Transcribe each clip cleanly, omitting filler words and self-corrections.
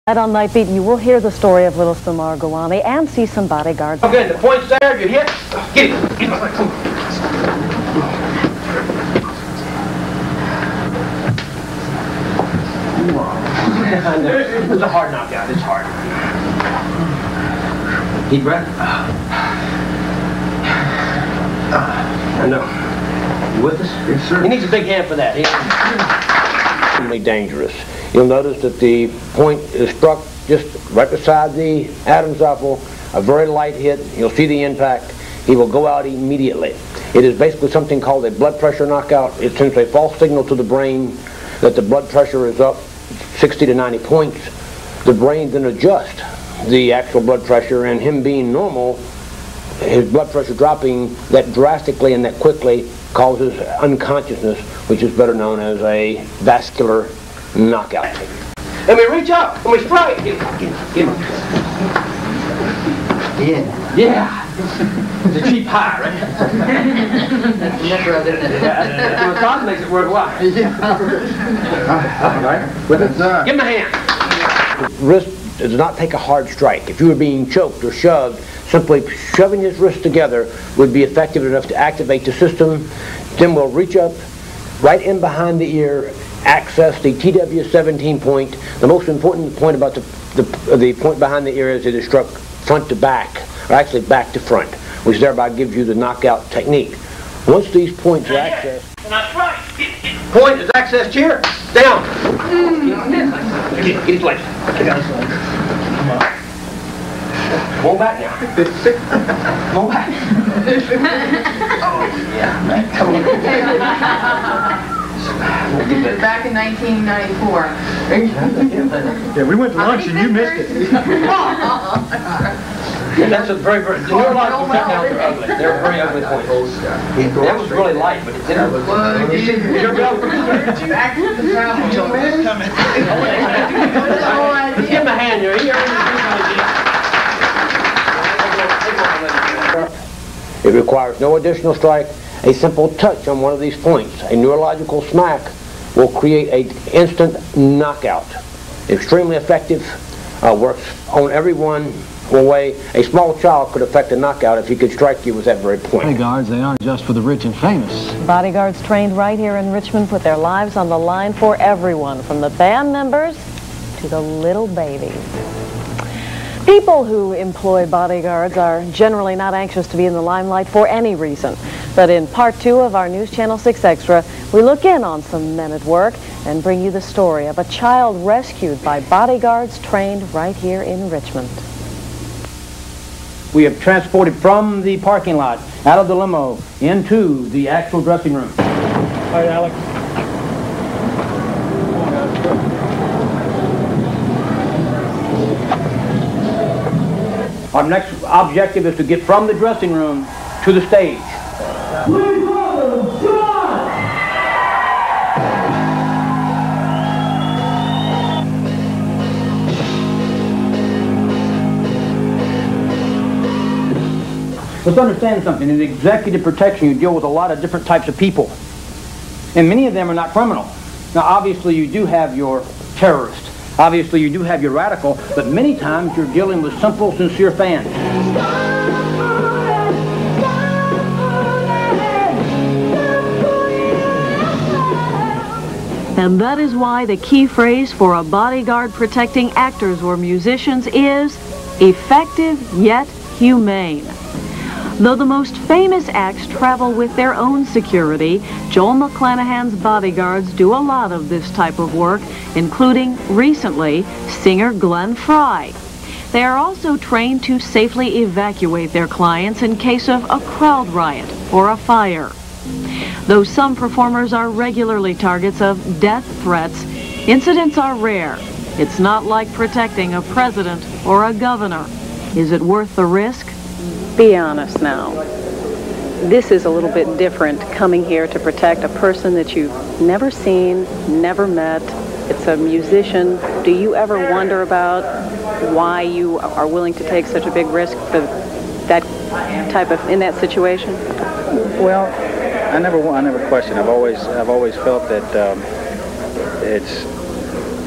On Night Beat, you will hear the story of little Samar Gawani and see some bodyguards. Okay, the point's there, you hit. Get it. Get it. It's a hard knockout, it's hard. Deep breath. I know. You with us? Yes, sir. He needs a big hand for that. He's extremely dangerous. You'll notice that the point is struck just right beside the Adam's apple, a very light hit. You'll see the impact. He will go out immediately. It is basically something called a blood pressure knockout. It sends a false signal to the brain that the blood pressure is up 60 to 90 points. The brain then adjusts the actual blood pressure, and him being normal, his blood pressure dropping that drastically and that quickly causes unconsciousness, which is better known as a vascular knockout. Let me reach up. Let me strike. Get him. Yeah. Yeah. It's a cheap high, right? The cost makes it worthwhile. Yeah. All right. With it, Give him a hand. Wrist does not take a hard strike. If you were being choked or shoved, simply shoving his wrists together would be effective enough to activate the system. Then we'll reach up right in behind the ear, access the TW17 point. The most important point about the point behind the ear is it is struck front to back, or actually back to front, which thereby gives you the knockout technique. Once these points are accessed, point is accessed here, down. Get his legs. Come on back now. Come on back. Oh, yeah, man. Come on. Back in 1994. Yeah, we went to lunch and you missed it. That's a very, the neurological shutdowns are ugly. They're very ugly points. That was really light, but it didn't. Your belt back to the travel. Let's give him a hand here. It requires no additional strike. A simple touch on one of these points, a neurological smack, will create an instant knockout. Extremely effective, works on everyone way. A small child could affect a knockout if he could strike you with that very point. Bodyguards, they aren't just for the rich and famous. Bodyguards trained right here in Richmond put their lives on the line for everyone, from the band members to the little babies. People who employ bodyguards are generally not anxious to be in the limelight for any reason. But in part 2 of our News Channel 6 Extra, we look in on some men at work and bring you the story of a child rescued by bodyguards trained right here in Richmond. We have transported from the parking lot, out of the limo, into the actual dressing room. Hi, Alex. Our next objective is to get from the dressing room to the stage. Let's understand something. In executive protection, you deal with a lot of different types of people. And many of them are not criminal. Now, obviously, you do have your terrorist. Obviously, you do have your radical, but many times you're dealing with simple, sincere fans. And that is why the key phrase for a bodyguard protecting actors or musicians is effective yet humane. Though the most famous acts travel with their own security, Joel McCLanahan's bodyguards do a lot of this type of work, including, recently, singer Glenn Frey. They are also trained to safely evacuate their clients in case of a crowd riot or a fire. Though some performers are regularly targets of death threats, incidents are rare. It's not like protecting a president or a governor. Is it worth the risk? Be honest now. This is a little bit different, coming here to protect a person that you've never seen, never met. It's a musician. Do you ever wonder about why you are willing to take such a big risk for that type of, in that situation? Well, I never question. I've always felt that it's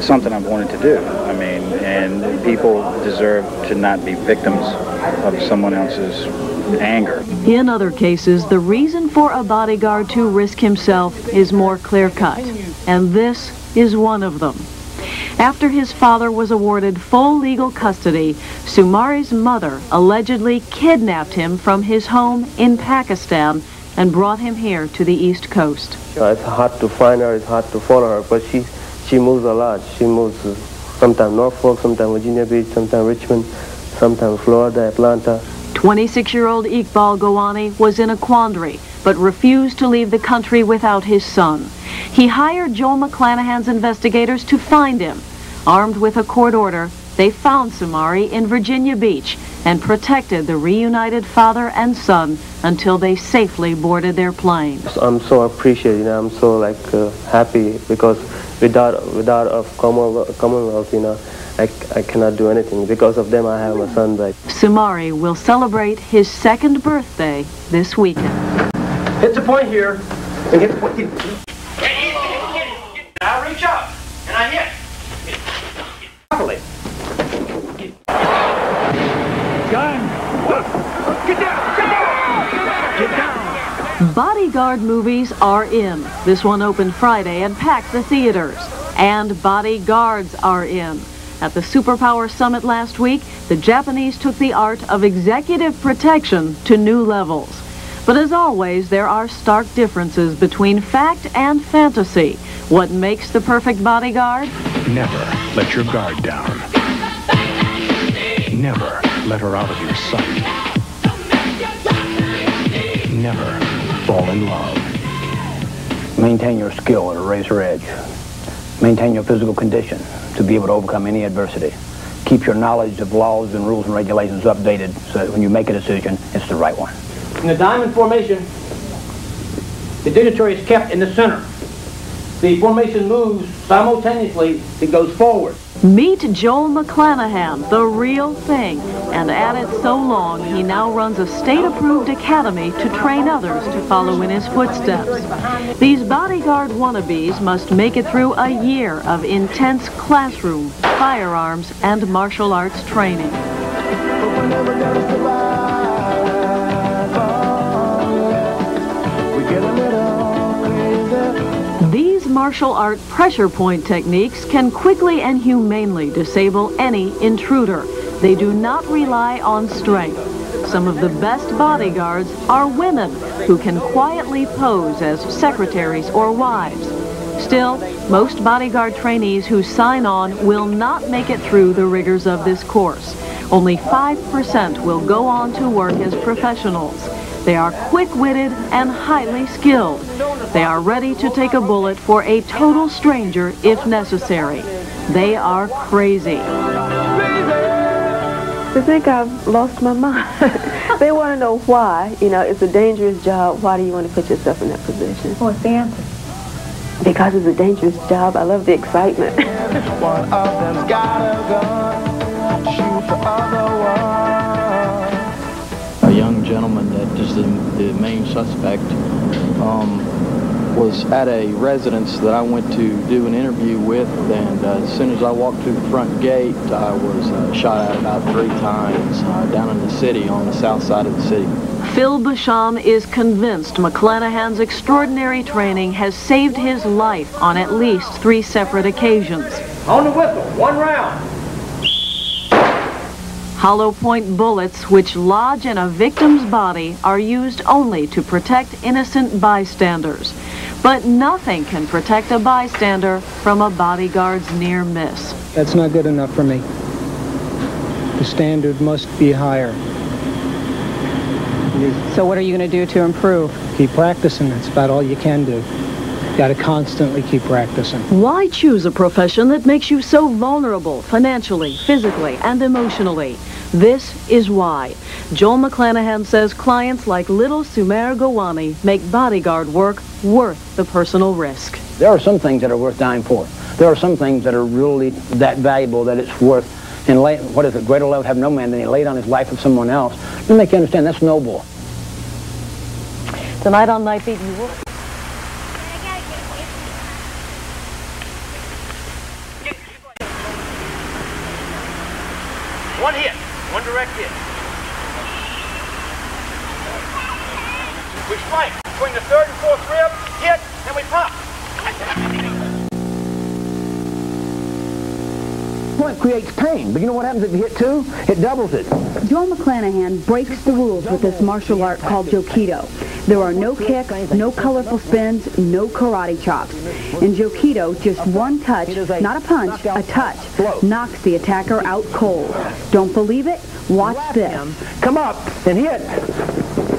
something I've wanted to do. I mean, and people deserve to not be victims of someone else's anger. In other cases, the reason for a bodyguard to risk himself is more clear-cut, and this is one of them. After his father was awarded full legal custody, Sumari's mother allegedly kidnapped him from his home in Pakistan and brought him here to the East Coast. It's hard to find her, it's hard to follow her, but she moves a lot. She moves sometimes Norfolk, sometimes Virginia Beach, sometimes Richmond, sometimes Florida, Atlanta. 26-year-old Iqbal Gowani was in a quandary, but refused to leave the country without his son. He hired Joel McCLanahan's investigators to find him. Armed with a court order, they found Sumari in Virginia Beach and protected the reunited father and son until they safely boarded their plane. I'm so appreciative, I'm so happy, because without a Commonwealth, I cannot do anything. Because of them, I have my son back. Sumari will celebrate his second birthday this weekend. Hit the point here, and hit the point. I reach up, and I hit. Properly. Gun! Get down! Get down! Get down! Bodyguard movies are in. This one opened Friday and packed the theaters. And bodyguards are in. At the Superpower Summit last week, the Japanese took the art of executive protection to new levels. But as always, there are stark differences between fact and fantasy. What makes the perfect bodyguard? Never let your guard down. Never let her out of your sight. Never fall in love. Maintain your skill at a razor edge. Maintain your physical condition to be able to overcome any adversity. Keep your knowledge of laws and rules and regulations updated so that when you make a decision, it's the right one. In the diamond formation, the dignitary is kept in the center. The formation moves simultaneously, it goes forward. Meet Joel McCLanahan, the real thing. And at it so long, he now runs a state-approved academy to train others to follow in his footsteps. These bodyguard wannabes must make it through a year of intense classroom, firearms, and martial arts training. These martial art pressure point techniques can quickly and humanely disable any intruder. They do not rely on strength. Some of the best bodyguards are women who can quietly pose as secretaries or wives. Still, most bodyguard trainees who sign on will not make it through the rigors of this course. Only 5% will go on to work as professionals. They are quick-witted and highly skilled. They are ready to take a bullet for a total stranger if necessary. They are crazy. I think I've lost my mind. They want to know why. You know, it's a dangerous job. Why do you want to put yourself in that position? What's the answer? Because it's a dangerous job. I love the excitement. One of them's got a gun, shoot the other one. A young gentleman that is the main suspect was at a residence that I went to do an interview with, and as soon as I walked through the front gate, I was shot at about 3 times down in the city, on the south side of the city. Phil Basham is convinced McClanahan's extraordinary training has saved his life on at least 3 separate occasions. On the whistle, 1 round. Hollow point bullets which lodge in a victim's body are used only to protect innocent bystanders. But nothing can protect a bystander from a bodyguard's near miss. That's not good enough for me. The standard must be higher. So what are you going to do to improve? Keep practicing. That's about all you can do. You got to constantly keep practicing. Why choose a profession that makes you so vulnerable financially, physically, and emotionally? This is why. Joel McCLanahan says clients like little Sumer Gowani make bodyguard work worth the personal risk. There are some things that are worth dying for. There are some things that are really that valuable that it's worth. And what is it? Greater love have no man than he laid down his life for someone else. Let me make you understand, that's noble. Tonight on Night Beat, you will... direct hit. We strike between the third and fourth rib, hit, then we pop. Point creates pain, but you know what happens if you hit two? It doubles it. Joe McCLanahan breaks the rules with this martial art called Jokido. There are no kicks, no colorful spins, no karate chops. In Jokido, just one touch, not a punch, a touch, knocks the attacker out cold. Don't believe it? Watch this. Come up and hit.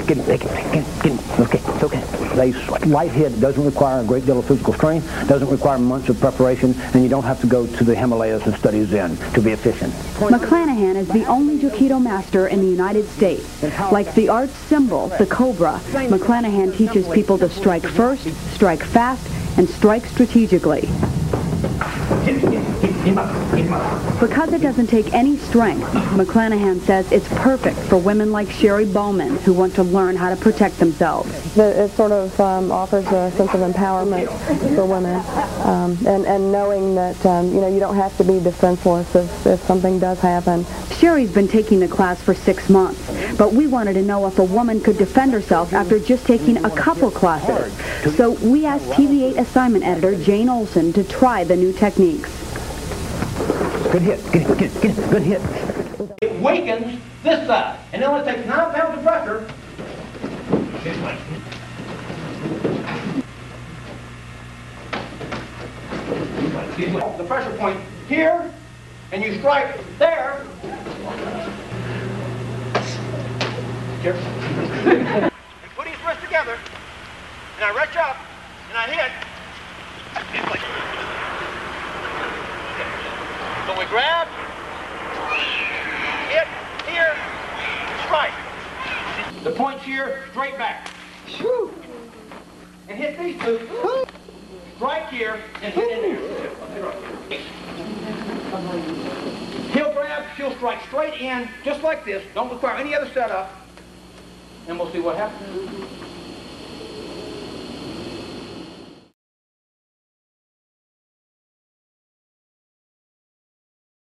Get him. Okay, it's okay. A light hit doesn't require a great deal of physical strength, doesn't require months of preparation, and you don't have to go to the Himalayas and study Zen to be efficient. McCLanahan is the only Jokido master in the United States. Like the art symbol, the cobra, McCLanahan teaches people to strike first, strike fast, and strike strategically. Because it doesn't take any strength, McCLanahan says it's perfect for women like Sherry Bowman who want to learn how to protect themselves. It sort of offers a sense of empowerment for women, and knowing that you don't have to be defenseless if something does happen. Sherry's been taking the class for 6 months, but we wanted to know if a woman could defend herself after just taking a couple classes. So we asked TV8 assignment editor Jane Olson to try the new techniques. Good hit, good hit. It weakens this side, and it only takes 9 pounds of pressure. The pressure point here, and you strike there. And put these wrists together, and I reach up, and I hit. So we grab, hit, here, strike. The point's here, straight back. And hit these two. Strike here, and hit in there. He'll grab, she'll strike straight in, just like this. Don't require any other setup. And we'll see what happens.